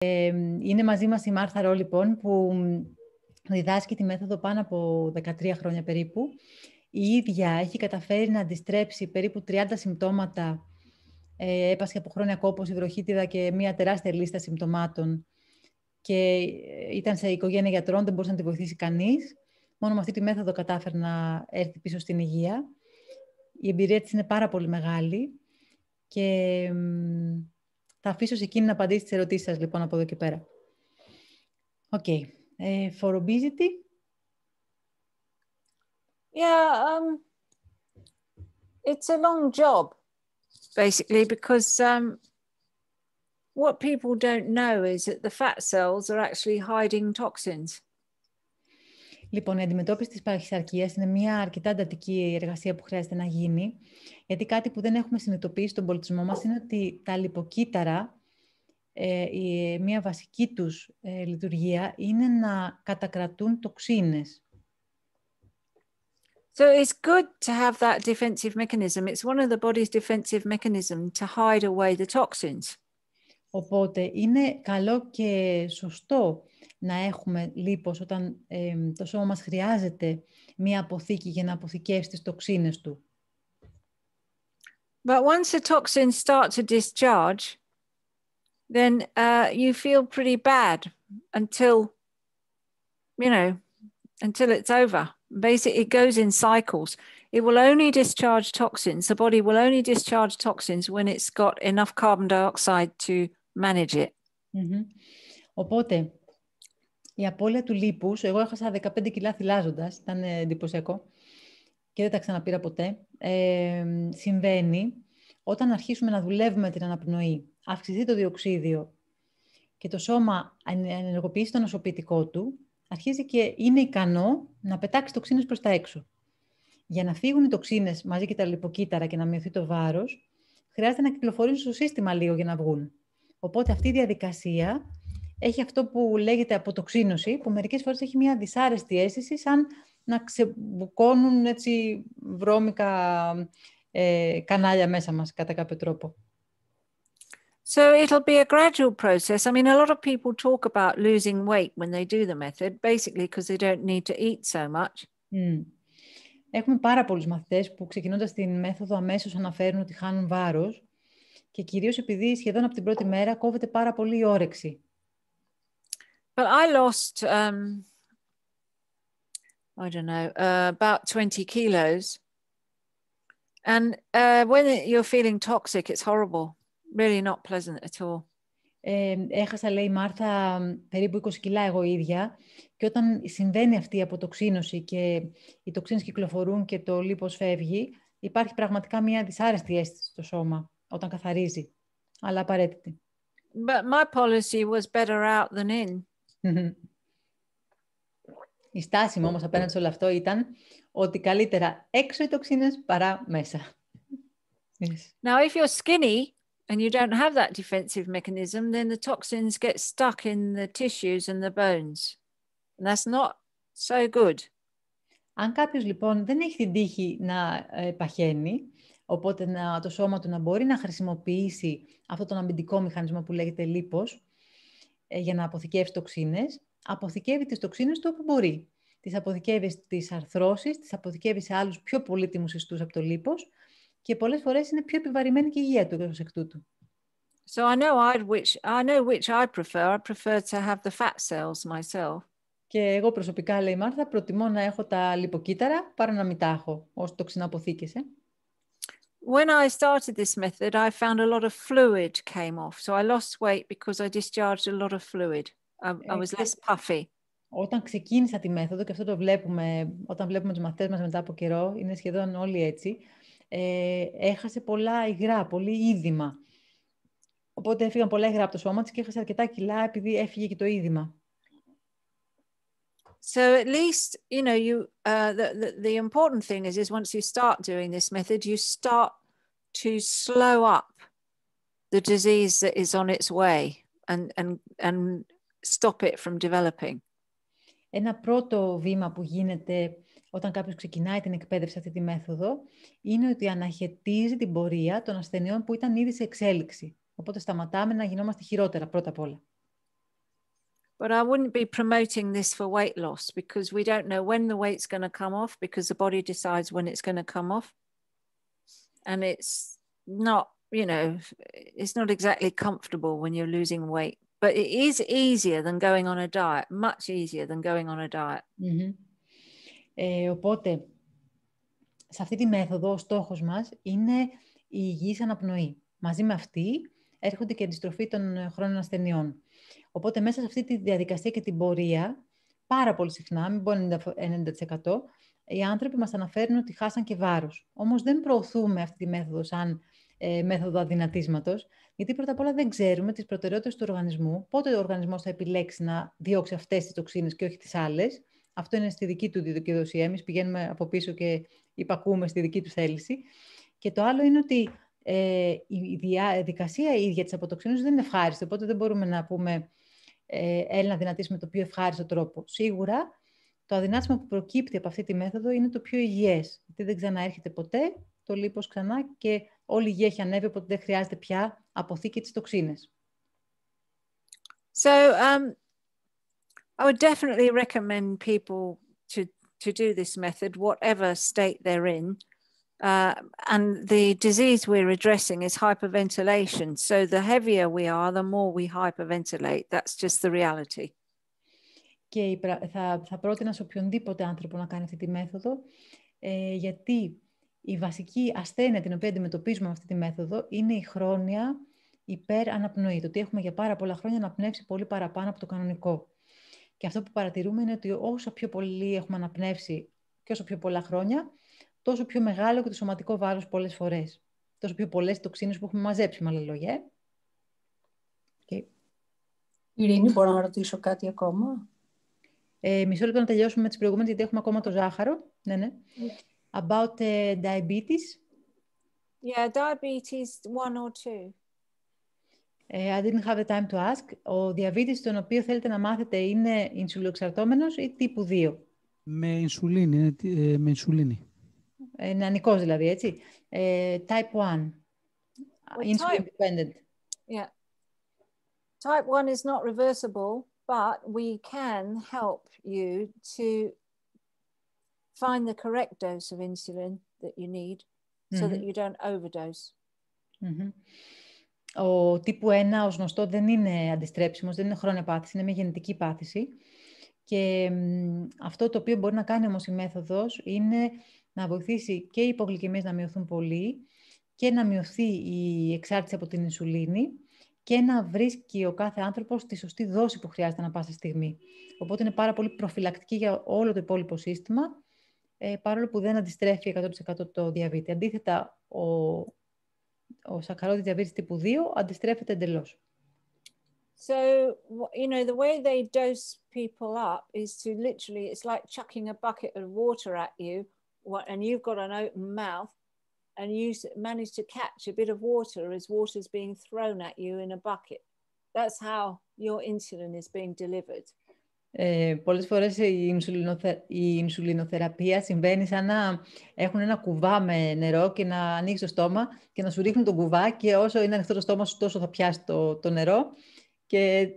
Είναι μαζί μας η Μάρθα Ρο, λοιπόν, που διδάσκει τη μέθοδο πάνω από 13 χρόνια περίπου. Η ίδια έχει καταφέρει να αντιστρέψει περίπου 30 συμπτώματα. Έπασχε από χρόνια κόπωση, βροχίτιδα και μια τεράστια λίστα συμπτωμάτων. Και ήταν σε οικογένεια γιατρών, δεν μπορούσε να τη βοηθήσει κανείς. Μόνο με αυτή τη μέθοδο κατάφερε να έρθει πίσω στην υγεία. Η εμπειρία της είναι πάρα πολύ μεγάλη και θα αφήσω σε εκείνη να απαντήσει τις ερωτήσεις σας, λοιπόν, από εδώ και πέρα. Okay. For obesity? Yeah, it's a long job, basically, because what people don't know is that the fat cells are actually hiding toxins. Λοιπόν, η αντιμετώπιση της παχυσαρκίας είναι μια αρκετά εντατική εργασία που χρειάζεται να γίνει, γιατί κάτι που δεν έχουμε συνειδητοποιήσει στον πολιτισμό μας είναι ότι τα λιποκύτταρα, μια βασική τους λειτουργία είναι να κατακρατούν τοξίνες. So it's good to have that defensive mechanism. It's one of the body's defensive mechanism to hide away the toxins. Οπότε είναι καλό και σωστό να έχουμε λίπος όταν το σώμα μας χρειάζεται μία αποθήκη για να αποθηκεύσει τις τοξίνες του. But once the toxins start to discharge, then you feel pretty bad until it's over. Basically, it goes in cycles. It will only discharge toxins. The body will only discharge toxins when it's got enough carbon dioxide to manage it. Mm-hmm. Οπότε, η απώλεια του λίπους, εγώ έχασα 15 κιλά θυλάζοντας, ήταν εντυπωσιακό και δεν τα ξαναπήρα ποτέ, συμβαίνει όταν αρχίσουμε να δουλεύουμε την αναπνοή, αυξηθεί το διοξίδιο και το σώμα ενεργοποιήσει το νοσοποιητικό του, αρχίζει και είναι ικανό να πετάξει τοξίνες προς τα έξω. Για να φύγουν οι τοξίνες μαζί και τα λιποκύτταρα και να μειωθεί το βάρος, χρειάζεται να κυκλοφορήσουν στο σύστημα λίγο για να βγουν. Οπότε αυτή η διαδικασία έχει αυτό που λέγεται αποτοξίνωση, που μερικές φορές έχει μια δυσάρεστη αίσθηση, σαν να ξεμπουκώνουν έτσι βρώμικα κανάλια μέσα μας, κατά κάποιο τρόπο. So it'll be a gradual process. I mean, a lot of people talk about losing weight when they do the method, basically because they don't need to eat so much. Έχουμε πάρα πολλούς μαθητές που ξεκινώντας την μέθοδο αμέσως αναφέρουν ότι χάνουν βάρος και κυρίως επειδή σχεδόν από την πρώτη μέρα κόβεται πάρα πολύ η όρεξη. But I lost, about 20 kilos. And when you're feeling toxic, it's horrible. Really not pleasant at all. Έχασα, λέει η Μάρθα, περίπου 20 κιλά εγώ ίδια και όταν συμβαίνει αυτή η αποτοξίνωση και οι τοξίνες κυκλοφορούν και το λίπος φεύγει, υπάρχει πραγματικά μια δυσάρεστη αίσθηση στο σώμα όταν καθαρίζει, αλλά απαραίτητη. But my policy was better out than in. Η στάση μου όμως απέναντι σε όλο αυτό ήταν ότι καλύτερα έξω οι τοξίνες παρά μέσα. Now, if you're skinny and you don't have that defensive mechanism, then the toxins get stuck in the tissues and the bones. And that's not so good. Αν κάποιος λοιπόν δεν έχει την τύχη να παχαίνει, οπότε το σώμα του να μπορεί να χρησιμοποιήσει αυτόν τον αμυντικό μηχανισμό που λέγεται λίπος για να αποθηκεύσει τοξίνες, αποθηκεύει τις τοξίνες του όπου μπορεί. Τις αποθηκεύει στις αρθρώσεις, τις αποθηκεύει σε άλλους πιο πολύτιμους ιστούς από το λίπος και πολλές φορές είναι πιο επιβαρημένη και η υγεία του ως εκ τούτου. So I know which I prefer. I prefer to have the fat cells myself. Και εγώ προσωπικά, λέει η Μάρθα, προτιμώ να έχω τα λιποκύτταρα παρά να μην τα έχω ως τοξιναποθήκες. When I started this method, I found a lot of fluid came off. So I lost weight because I discharged a lot of fluid. I was less puffy. Όταν ξεκίνησα τη μέθοδο, και αυτό το βλέπουμε όταν βλέπουμε τους μαθητές μας μετά από καιρό, είναι σχεδόν όλοι έτσι, έχασε πολλά υγρά, πολύ είδημα. Οπότε έφυγαν πολλά υγρά από το σώμα της και έχασε αρκετά κιλά επειδή έφυγε και το είδημα. So at least, the important thing is once you start doing this method, you start to slow up the disease that is on its way and stop it from developing. Ένα πρώτο βήμα που γίνεται όταν κάποιος ξεκινάει την εκπαίδευση σε αυτή τη μέθοδο είναι ότι αναχαιτίζει την πορεία των ασθενειών που ήταν ήδη σε εξέλιξη. Οπότε σταματάμε να γινόμαστε χειρότερα πρώτα απ' όλα. But I wouldn't be promoting this for weight loss because we don't know when the weight's going to come off because the body decides when it's going to come off. And it's not, you know, it's not exactly comfortable when you're losing weight. But it is easier than going on a diet, much easier than going on a diet. Οπότε, σε αυτή τη μέθοδο ο στόχος μας είναι η υγιής αναπνοή. Μαζί με αυτή έρχονται και η αντιστροφή των χρόνων ασθενειών. Οπότε μέσα σε αυτή τη διαδικασία και την πορεία, πάρα πολύ συχνά, μην πω 90%, οι άνθρωποι μας αναφέρουν ότι χάσαν και βάρος. Όμως δεν προωθούμε αυτή τη μέθοδο σαν μέθοδο αδυνατίσματος, γιατί πρώτα απ' όλα δεν ξέρουμε τις προτεραιότητες του οργανισμού, πότε ο οργανισμός θα επιλέξει να διώξει αυτές τις τοξίνες και όχι τις άλλες. Αυτό είναι στη δική του δικαιοδοσία. Εμείς πηγαίνουμε από πίσω και υπακούμε στη δική του θέληση. Και το άλλο είναι ότι η διαδικασία ίδια της αποτοξίνωσης δεν είναι ευχάριστη, οπότε δεν μπορούμε να πούμε έλα να δυνατήσουμε το πιο ευχάριστο τρόπο. Σίγουρα το αδυνάτισμα που προκύπτει από αυτή τη μέθοδο είναι το πιο υγιές, γιατί δεν ξαναέρχεται ποτέ το λίπος ξανά και όλη η υγεία έχει ανέβει, οπότε δεν χρειάζεται πια αποθήκη της τοξίνες. So I would definitely recommend people to do this method, whatever state they're in. And the disease we're addressing is hyperventilation. So the heavier we are, the more we hyperventilate. That's just the reality. Και θα πρότεινα σε οποιονδήποτε άνθρωπο να κάνει αυτή τη μέθοδο, γιατί η βασική ασθένεια την οποία αντιμετωπίζουμε με αυτή τη μέθοδο είναι η χρόνια υπεραναπνοή. Το ότι έχουμε για πάρα πολλά χρόνια αναπνεύσει πολύ παραπάνω από το κανονικό. Και αυτό που παρατηρούμε είναι ότι όσο πιο πολύ έχουμε αναπνεύσει και όσο πιο πολλά χρόνια, τόσο πιο μεγάλο και το σωματικό βάρος πολλές φορές. Τόσο πιο πολλές τοξίνες που έχουμε μαζέψει, με άλλα λόγια. Okay. Ειρήνη, μπορώ να ρωτήσω κάτι ακόμα? Μισό λεπτό να τελειώσουμε με τις προηγούμενες, γιατί έχουμε ακόμα το ζάχαρο. Ναι. About diabetes. Yeah, diabetes 1 or 2. I didn't have the time to ask. Ο διαβήτης τον οποίο θέλετε να μάθετε είναι ινσουλιοεξαρτώμενος ή τύπου 2? Με ινσουλίνη. Νεανικός δηλαδή, έτσι. Type 1. Insulin dependent. Yeah. Type 1 is not reversible, but we can help you to find the correct dose of insulin that you need so that you don't overdose. Ο τύπου 1, ως γνωστό, δεν είναι αντιστρέψιμος, δεν είναι χρόνια πάθηση, είναι μια γενετική πάθηση. Και αυτό το οποίο μπορεί να κάνει όμως η μέθοδος είναι να βοηθήσει και οι υπογλυκαιμίες να μειωθούν πολύ και να μειωθεί η εξάρτηση από την ινσουλίνη και να βρίσκει ο κάθε άνθρωπος τη σωστή δόση που χρειάζεται ανά πάσα στιγμή. Οπότε είναι πάρα πολύ προφυλακτική για όλο το υπόλοιπο σύστημα, παρόλο που δεν αντιστρέφει 100% το διαβήτη. Αντίθετα, ο σακχαρώδης διαβήτης τύπου 2 αντιστρέφεται εντελώς. So, you know, the way they dose people up is to literally, it's like chucking a bucket of water at you, and you've got an open mouth, and you manage to catch a bit of water as water's being thrown at you in a bucket. That's how your insulin is being delivered. Πολλές φορές η ινσουλινοθεραπεία συμβαίνει σαν να έχουν ένα κουβά με νερό και να ανοίξει το στόμα και να σου ρίχνουν τον κουβά και όσο είναι ανοιχτό το στόμα σου τόσο θα πιάσει το νερό και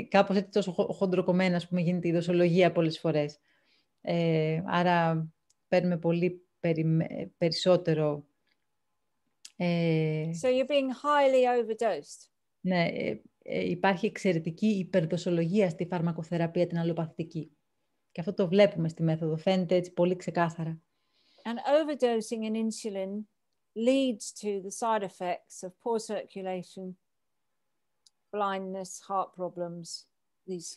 κάπως έτσι τόσο χοντροκομμένα, ας πούμε, γίνεται η δοσολογία πολλές φορές. Άρα παίρνουμε πολύ περισσότερο. So you're being highly overdosed. Ναι, υπάρχει εξαιρετική υπερδοσολογία στη φαρμακοθεραπεία την αλλοπαθητική. Και αυτό το βλέπουμε στη μέθοδο, φαίνεται έτσι πολύ ξεκάθαρα. And overdosing in insulin leads to the side effects of poor circulation, blindness, heart problems, these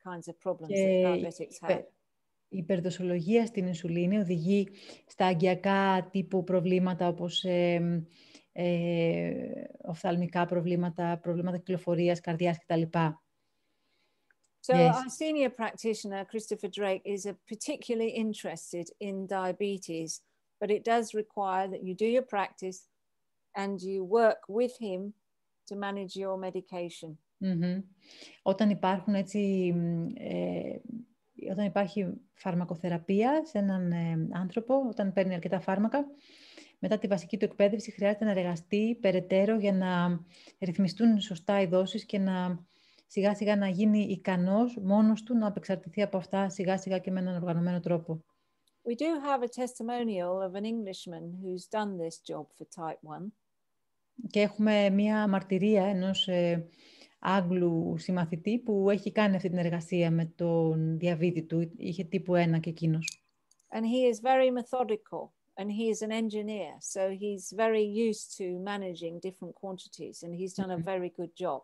kinds of problems that diabetics have. Η υπερδοσολογία στην ινσουλίνη οδηγεί στα αγκιακά τύπου προβλήματα όπως οφθαλμικά προβλήματα, προβλήματα κυκλοφορίας, καρδιάς κτλ. So our senior practitioner, Christopher Drake, is particularly interested in diabetes, but it does require that you do your practice and you work with him to manage your medication. Όταν υπάρχουν όταν υπάρχει φαρμακοθεραπεία σε έναν άνθρωπο, όταν παίρνει αρκετά φάρμακα, μετά τη βασική του εκπαίδευση χρειάζεται να εργαστεί περαιτέρω για να ρυθμιστούν σωστά οι δόσεις και να σιγά σιγά να γίνει ικανός μόνος του να απεξαρτηθεί από αυτά σιγά σιγά και με έναν οργανωμένο τρόπο. We do have a testimonial of an Englishman who's done this job for type 1. Και έχουμε μία μαρτυρία ενός Άγγλου συμμαθητή που έχει κάνει αυτή την εργασία με τον διαβήτη του. Είχε τύπου 1 και εκείνος. And he is very methodical and he is an engineer. So he's very used to managing different quantities and he's done a very good job.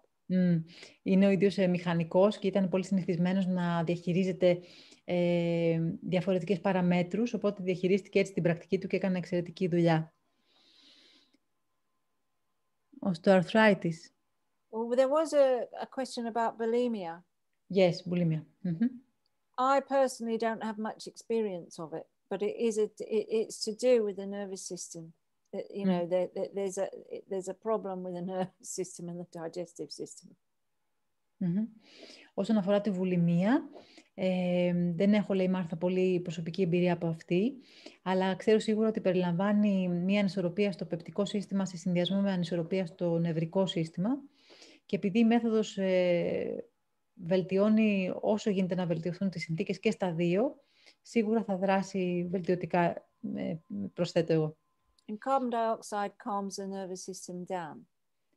Είναι ο ίδιος μηχανικός και ήταν πολύ συνηθισμένος να διαχειρίζεται διαφορετικές παραμέτρους, οπότε διαχειρίστηκε έτσι την πρακτική του και έκανε εξαιρετική δουλειά. Osteoarthritis. Well, there was a question about bulimia. Yes, bulimia. I personally don't have much experience of it, but it's to do with the nervous system. You know, there's a problem with the nervous system and the digestive system. Όσον αφορά τη βουλημία, δεν έχω, λέει Μάρθα, πολύ προσωπική εμπειρία από αυτή, αλλά ξέρω σίγουρα ότι περιλαμβάνει μία ανισορροπία στο πεπτικό σύστημα σε συνδυασμό με ανισορροπία στο νευρικό σύστημα και επειδή η μέθοδος βελτιώνει όσο γίνεται να βελτιωθούν τις συνθήκες και στα δύο, σίγουρα θα δράσει βελτιωτικά, προσθέτω εγώ. And carbon dioxide calms the nervous system down.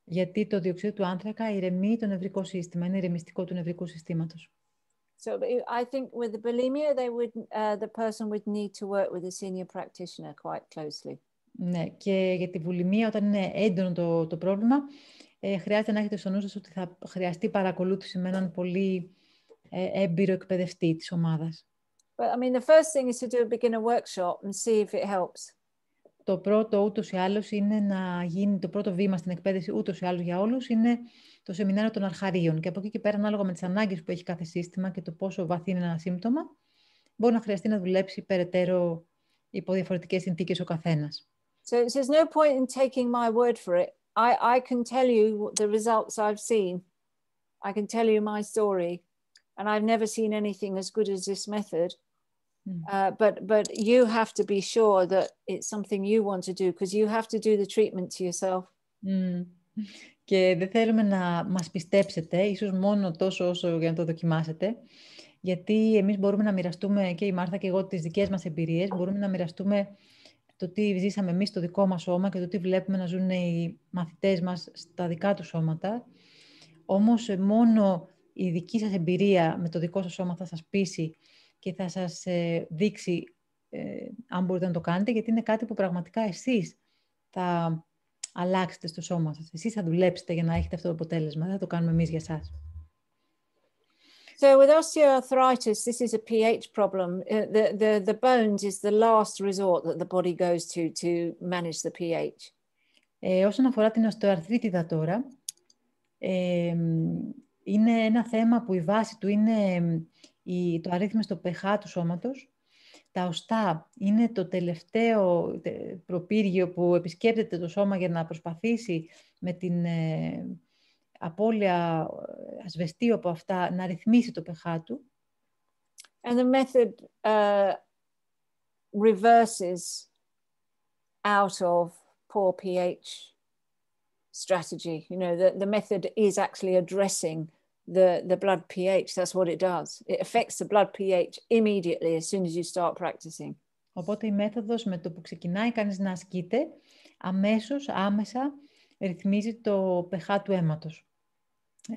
Γιατί το διοξείδιο του άνθρακα ηρεμεί το νευρικό σύστημα, είναι ηρεμιστικό του νευρικού συστήματος. So I think with the bulimia, the person would need to work with a senior practitioner quite closely. Ναι, και για τη βουλημία, όταν είναι έντονο το πρόβλημα, χρειάζεται να έχετε στο νου σας ότι θα χρειαστεί παρακολούθηση με έναν πολύ έμπειρο εκπαιδευτή της ομάδας. But I mean, the first thing is to do a beginner workshop and see if it helps. Το πρώτο ούτως ή άλλως είναι να γίνει, το πρώτο βήμα στην εκπαίδευση ούτως ή άλλως για όλους είναι το σεμινάριο των αρχαρίων. Και από εκεί και πέρα, ανάλογα με τις ανάγκες που έχει κάθε σύστημα και το πόσο βαθύ είναι ένα σύμπτωμα, μπορεί να χρειαστεί να δουλέψει περαιτέρω υπό διαφορετικές συνθήκες ο καθένας. So there's no point in taking my word for it. I can tell you the results I've seen. I can tell you my story. And I've never seen anything as good as this method. But you have to be sure that it's something you want to do because you have to do the treatment to yourself. Και δεν θέλουμε να μας πιστέψετε, ίσως μόνο τόσο όσο για να το δοκιμάσετε, γιατί εμείς μπορούμε να μοιραστούμε, και η Μάρθα και εγώ, τις δικές μας εμπειρίες, μπορούμε να μοιραστούμε το τι ζήσαμε εμείς στο δικό μας σώμα και το τι βλέπουμε να ζουν οι μαθητές μας στα δικά τους σώματα. Όμως μόνο η δική σας εμπειρία με το δικό σας σώμα θα σας πείσει και θα σας δείξει αν μπορείτε να το κάνετε, γιατί είναι κάτι που πραγματικά εσείς θα αλλάξετε στο σώμα σας. Εσείς θα δουλέψετε για να έχετε αυτό το αποτέλεσμα. Δεν θα το κάνουμε εμείς για εσάς. So with osteoarthritis, this is a pH problem. The bones is the last resort that the body goes to manage the pH. Όσον αφορά την οστεοαρθρίτιδα τώρα, είναι ένα θέμα που η βάση του είναι το αρρύθμιστο pH του σώματος. Τα οστά είναι το τελευταίο προπύργιο που επισκέπτεται το σώμα για να προσπαθήσει με την απώλεια ασβεστίου από αυτά να ρυθμίσει το pH του. And the method reverses out of poor pH strategy. You know, the method is actually addressing the blood pH. That's what it does. It affects the blood pH immediately as soon as you start practicing. Οπότε η μέθοδος με το που ξεκινάει κανείς να ασκείται, άμεσα ρυθμίζει το pH του αίματος.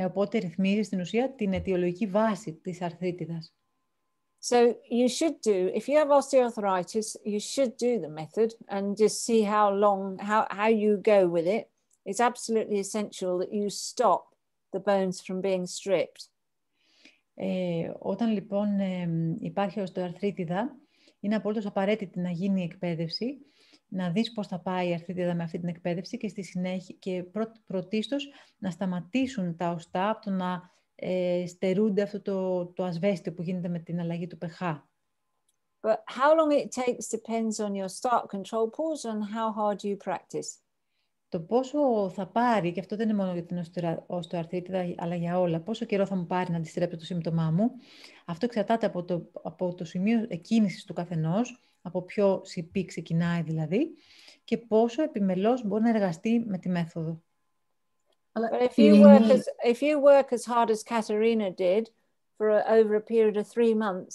Οπότε ρυθμίζει στην ουσία την αιτιολογική βάση της αρθρίτιδας. So you should do, if you have osteoarthritis, you should do the method and just see how you go with it. It's absolutely essential that you stop the bones from being stripped. Όταν λοιπόν υπάρχει οστεοαρθρίτιδα, είναι απολύτως απαραίτητη να γίνει η εκπαίδευση, να δεις πώς θα πάει η αρθρίτιδα με αυτή την εκπαίδευση και στη συνέχεια και πρωτίστως να σταματήσουν τα οστά από το να στερούνται αυτό το ασβέστιο που γίνεται με την αλλαγή του pH. But how long it takes depends on your start control pause and how hard you practice. Το πόσο θα πάρει, και αυτό δεν είναι μόνο για την οστεοαρθρίτιδα, αλλά για όλα, πόσο καιρό θα μου πάρει να αντιστρέψω το σύμπτωμά μου, αυτό εξαρτάται από το σημείο εκκίνησης του καθενός, από ποιο CP ξεκινάει δηλαδή, και πόσο επιμελώς μπορεί να εργαστεί με τη μέθοδο. But if you work as hard as Katerina did over a period of 3 months,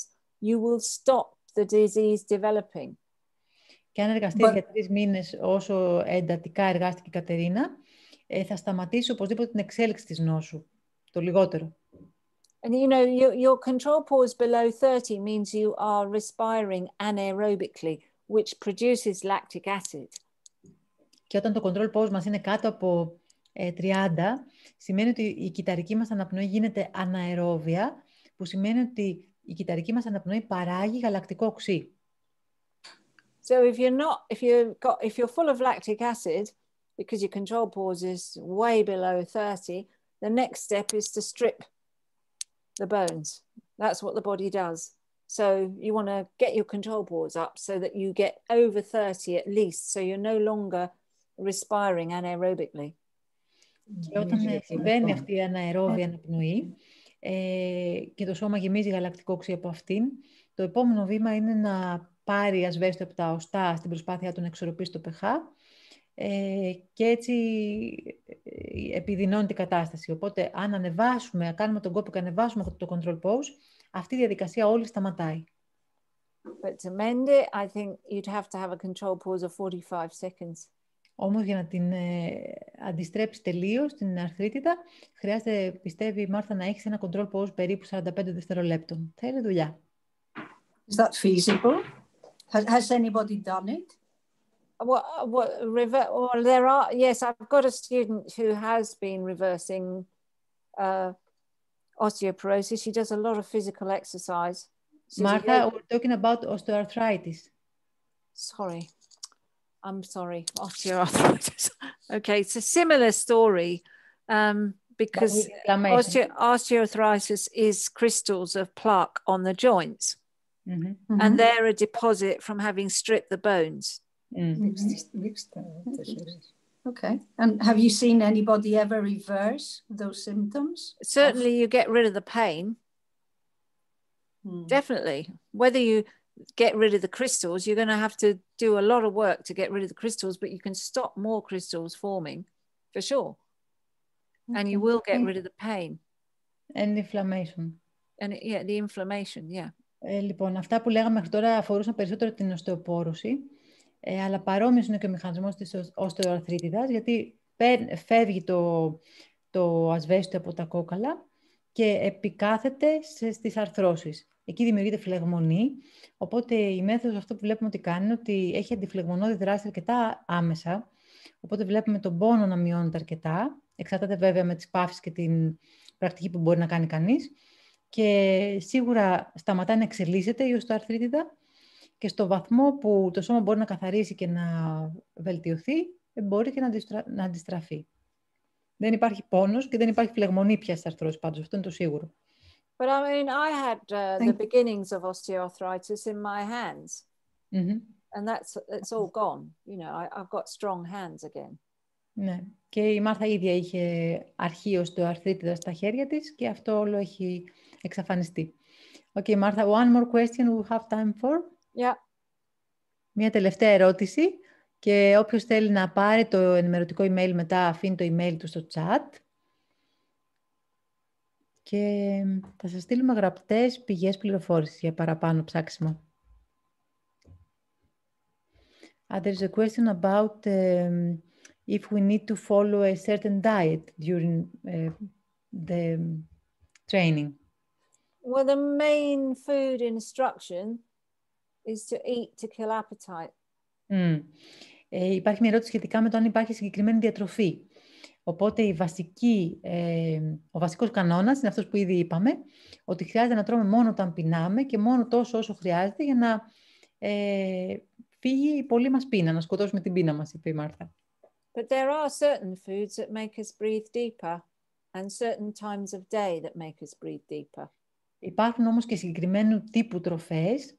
you will stop the disease developing. Και αν εργαστείς για 3 μήνες όσο εντατικά εργάστηκε η Κατερίνα, θα σταματήσει οπωσδήποτε την εξέλιξη της νόσου, το λιγότερο. And you know, your control pause below 30 means you are respiring anaerobically, which produces lactic acid. Και όταν το control pause μας είναι κάτω από 30, σημαίνει ότι η κυταρική μας αναπνοή γίνεται αναερόβια, που σημαίνει ότι η κυταρική μας αναπνοή παράγει γαλακτικό οξύ. So if you're full of lactic acid, because your control pause is way below 30, the next step is to strip the bones. That's what the body does. So you want to get your control pause up so that you get over 30 at least, so you're no longer respiring anaerobically. Και όταν συμβαίνει αυτή η αναερόβια αναπνοή και το σώμα γεμίζει γαλακτικό οξύ από αυτήν, το επόμενο βήμα είναι να πάρει ασβέστιο από τα οστά στην προσπάθεια του να εξορροπήσει το pH και έτσι επιδεινώνει την κατάσταση. Οπότε αν ανεβάσουμε, κάνουμε τον κόπο και ανεβάσουμε το control pause, αυτή η διαδικασία όλη σταματάει. But to mend it, I think you'd have to have a control pause of 45 seconds. Όμως για να την αντιστρέψει τελείως την αρθρίτιδα, χρειάζεται, πιστεύει η Μάρθα, να έχεις ένα control pause περίπου 45 δευτερολέπτων. Θέλει δουλειά. Is that feasible? Has anybody done it? Well, there are. Yes, I've got a student who has been reversing osteoporosis. She does a lot of physical exercise. Martha, we're talking about osteoarthritis. Sorry. I'm sorry, osteoarthritis. Okay, it's a similar story because osteoarthritis is crystals of plaque on the joints. Mm-hmm. And they're a deposit from having stripped the bones. Okay. And have you seen anybody ever reverse those symptoms? Certainly you get rid of the pain. Definitely. Whether you get rid of the crystals, you're going to have to do a lot of work to get rid of the crystals, but you can stop more crystals forming, for sure. Okay. And you will get rid of the pain. And inflammation. And yeah, the inflammation, yeah. Λοιπόν, αυτά που λέγαμε μέχρι τώρα αφορούσαν περισσότερο την οστεοπόρωση, αλλά παρόμοιος είναι και ο μηχανισμός της οστεοαρθρίτιδας, γιατί φεύγει το ασβέστιο από τα κόκαλα και επικάθεται στις αρθρώσεις. Εκεί δημιουργείται φλεγμονή, οπότε η μέθοδος αυτό που βλέπουμε ότι κάνει είναι ότι έχει αντιφλεγμονώδη δράση αρκετά άμεσα, οπότε βλέπουμε τον πόνο να μειώνεται αρκετά, εξαρτάται βέβαια με τις παύσεις και την πρακτική που μπορεί να κάνει κανείς, και σίγουρα σταματάει να εξελίσσεται η οστεοαρθρίτιδα και στο βαθμό που το σώμα μπορεί να καθαρίσει και να βελτιωθεί, μπορεί και να αντιστραφεί. Δεν υπάρχει πόνος και δεν υπάρχει φλεγμονή πια στις αρθρώσεις, πάντως αυτό είναι το σίγουρο. But I mean, I had the beginnings of osteoarthritis in my hands, and it's all gone. You know, I've got strong hands again. Ναι. Και η Μάρθα ίδια είχε αρχή οστεοαρθρίτιδα στα χέρια της και αυτό όλο έχει εξαφανιστεί. Okay, Μάρθα, one more question we have time for. Yeah. Μια τελευταία ερώτηση και όποιος θέλει να πάρει το ενημερωτικό email μετά αφήνει το email του στο chat. Και θα σας στείλουμε γραπτές πηγές πληροφόρησης για παραπάνω ψάξιμο. There's a question about if we need to follow a certain diet during the training. Well, the main food instruction is to eat to kill appetite. Υπάρχει μια ερώτηση σχετικά με το αν υπάρχει συγκεκριμένη διατροφή. Οπότε ο βασικός κανόνας είναι αυτός που ήδη είπαμε, ότι χρειάζεται να τρώμε μόνο όταν πεινάμε και μόνο τόσο όσο χρειάζεται για να φύγει η πολλή μας πείνα, να σκοτώσουμε την πείνα μας, είπε η Μάρθα. But there are certain foods that make us breathe deeper and certain times of day that make us breathe deeper. Υπάρχουν όμως και συγκεκριμένου τύπου τροφές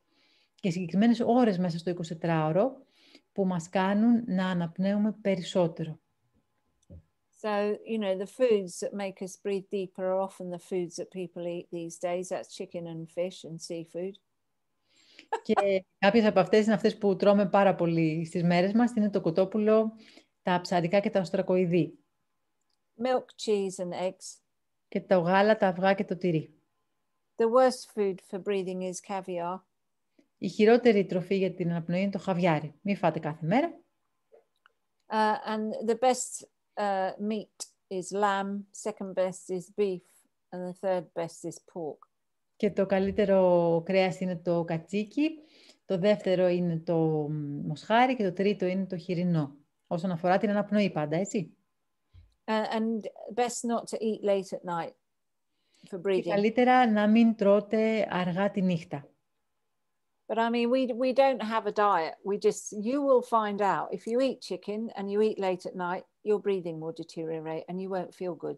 και συγκεκριμένες ώρες μέσα στο 24ωρο που μας κάνουν να αναπνέουμε περισσότερο. So, you know, the foods that make us breathe deeper are often the foods that people eat these days. That's chicken and fish and seafood. Και κάποιες από αυτές είναι αυτές που τρώμε πάρα πολύ στις μέρες μας. Είναι το κοτόπουλο, τα ψαρικά και τα οστρακοειδή. milk, cheese and eggs. Και το γάλα, τα αυγά και το τυρί. The worst food for breathing is caviar. Η χειρότερη τροφή για την αναπνοή είναι το χαβιάρι. Μην φάτε κάθε μέρα. And the best meat is lamb, second best is beef, and the third best is pork. Και το καλύτερο κρέας είναι το κατσίκι, το δεύτερο είναι το μοσχάρι και το τρίτο είναι το χοιρινό. Όσον αφορά την αναπνοή πάντα, έτσι. And best not to eat late at night for breathing. Και καλύτερα να μην τρώτε αργά τη νύχτα. But I mean, we don't have a diet. You will find out if you eat chicken and you eat late at night, your breathing will deteriorate and you won't feel good.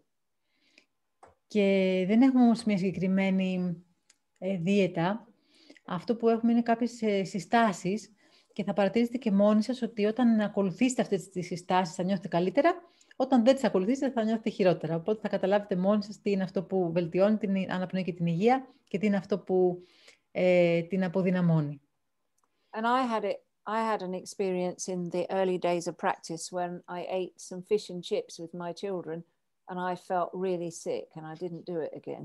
Και δεν έχουμε όμως μια συγκεκριμένη δίαιτα. Αυτό που έχουμε είναι κάποιες συστάσεις και θα παρατηρήσετε και μόνοι σας ότι όταν ακολουθήσετε αυτές τις συστάσεις θα νιώθετε καλύτερα, όταν δεν τις ακολουθήσετε θα νιώθετε χειρότερα. Οπότε θα καταλάβετε μόνοι σας τι είναι αυτό που βελτιώνει την αναπνοή και την υγεία και τι είναι αυτό που την αποδυναμώνει. And I had an experience in the early days of practice when I ate some fish and chips with my children and I felt really sick and I didn't do it again.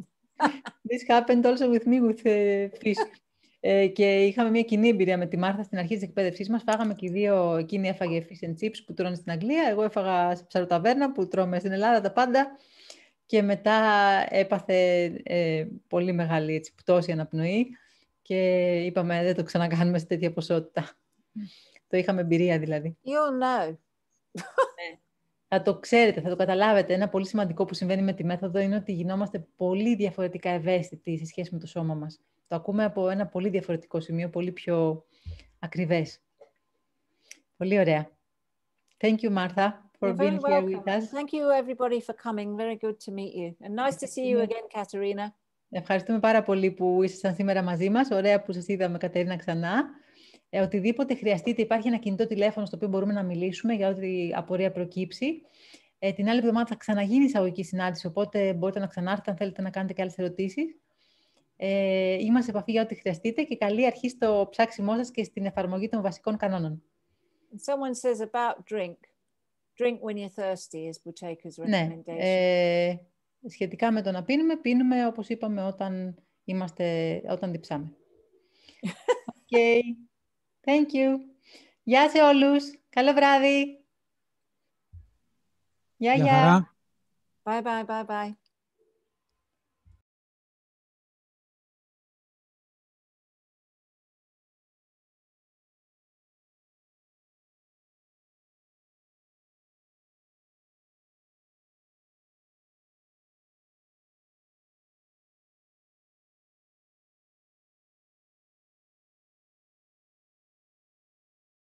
This happened also with me with fish. Και είχαμε μια κοινή εμπειρία με τη Μάρθα στην αρχή της εκπαίδευσής μας. Φάγαμε και οι δύο, εκείνη έφαγε fish and chips που τρώνε στην Αγγλία, εγώ έφαγα σε ψαροταβέρνα που τρώμε στην Ελλάδα τα πάντα και μετά έπαθε πολύ μεγάλη πτώση αναπνοή και είπαμε δεν το ξανακάνουμε σε τέτοια ποσότητα. Το είχαμε εμπειρία δηλαδή. You'll know. Θα το ξέρετε, θα το καταλάβετε. Ένα πολύ σημαντικό που συμβαίνει με τη μέθοδο είναι ότι γινόμαστε πολύ διαφορετικά ευαίσθητοι σε σχέση με το σώμα μας. Το ακούμε από ένα πολύ διαφορετικό σημείο, πολύ πιο ακριβές. Πολύ ωραία. Thank you, Martha, for being here with us. Thank you, everybody, for coming. Very good to meet you. And nice to see you again, Katerina. Ευχαριστούμε πάρα πολύ που ήσασταν σήμερα μαζί μας. Ωραία που σας είδαμε, Κατερίνα, ξανά. Οτιδήποτε χρειαστείτε, υπάρχει ένα κινητό τηλέφωνο στο οποίο μπορούμε να μιλήσουμε για ό,τι απορία προκύψει. Την άλλη εβδομάδα θα ξαναγίνει εισαγωγική συνάντηση, οπότε μπορείτε να ξανάρθετε αν θέλετε να κάνετε και άλλες ερωτήσεις. Είμαστε σε επαφή για ό,τι χρειαστείτε και καλή αρχή στο ψάξιμό σας και στην εφαρμογή των βασικών κανόνων. Someone says about drink when you're thirsty is Buteyka's recommendation. Ναι, σχετικά με το να πίνουμε όπως είπαμε όταν διψάμε. Okay. Thank you. Γεια σε όλους. Καλό βράδυ. Γεια. Bye bye.